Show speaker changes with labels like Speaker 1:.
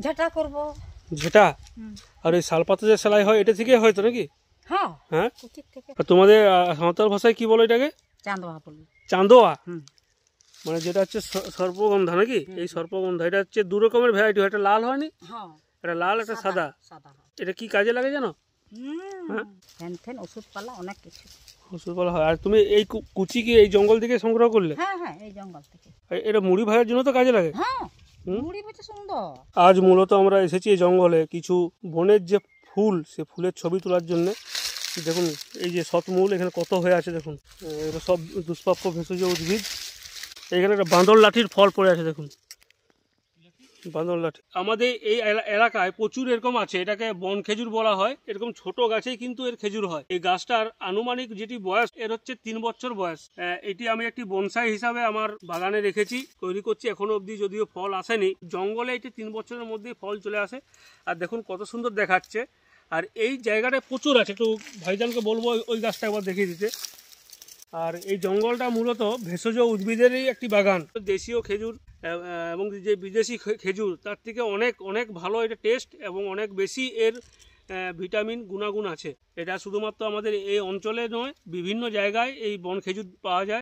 Speaker 1: ঝাঁটা করব।
Speaker 2: ঝেটা। আর এই শালপাতা যে সেলাই হয় এটা থেকে হয়তো নাকি?
Speaker 1: হ্যাঁ
Speaker 2: হ্যাঁ।
Speaker 1: কুচির থেকে।
Speaker 2: আর তোমাদের সাঁওতাল ভাষায় কি বলো এটাকে?
Speaker 1: চাঁদোয়া বলি।
Speaker 2: চাঁদোয়া।
Speaker 1: হুম।
Speaker 2: মানে যেটা হচ্ছে সর্পগন্ধা নাকি? এই সর্পগন্ধা এটা হচ্ছে দু রকমের ভ্যারাইটি হয়, একটা লাল হয়নি,
Speaker 1: হ্যাঁ
Speaker 2: একটা লাল একটা সাদা।
Speaker 1: সাদা হয়।
Speaker 2: এটা কি কাজে লাগে জানো? হ্যাঁ,
Speaker 1: ফ্যান ফ্যান ওষুধপালা অনেক কিছু।
Speaker 2: ওষুধ হয়। আর তুমি এই কুচি কি এই জঙ্গল থেকে সংগ্রহ করলে?
Speaker 1: হ্যাঁ হ্যাঁ এই জঙ্গল থেকে।
Speaker 2: এটা মুড়ি ভাজার জন্য তো কাজে লাগে।
Speaker 1: হ্যাঁ মুড়ি বেচে সুন্দর।
Speaker 2: আজ মূলত আমরা এসেছি এই জঙ্গলে কিছু বনের যে ফুল, সে ফুলের ছবি তোলার জন্য। দেখুন এই যে শতমূল এখানে কত হয়ে আছে দেখুন, এটা সব দুষ্প্রাপ্য ভেষজ উদ্ভিদ। এখানে একটা বাঁদর লাঠির ফল পড়ে আছে দেখুন, বাঁদর লাঠি। আমাদের এই এলাকায় প্রচুর এরকম আছে, এটাকে বন খেজুর বলা হয়। এরকম ছোট গাছেই কিন্তু এর খেজুর হয়। এই গাছটার আনুমানিক যেটি বয়স এর হচ্ছে 3 বছর বয়স। এটি আমি একটি বনসাই হিসাবে আমার বাগানে রেখেছি, তৈরি করছি এখনো অবধি, যদিও ফল আসেনি। জঙ্গলে এটি 3 বছরের মধ্যেই ফল চলে আসে। আর দেখুন কত সুন্দর দেখাচ্ছে। আর এই জায়গাটা প্রচুর আছে, একটু ভাইজানকে বলবো ওই গাছটা একবার দেখিয়ে দিতে। আর এই জঙ্গলটা মূলত ভেষজ উদ্ভিদেরই একটি বাগান। দেশীয় খেজুর এবং যে বিদেশি খেজুর তার থেকে অনেক অনেক ভালো এটা টেস্ট, এবং অনেক বেশি এর ভিটামিন গুণাগুণ আছে। এটা শুধুমাত্র আমাদের এই অঞ্চলে নয়, বিভিন্ন জায়গায় এই বন খেজুর পাওয়া যায়।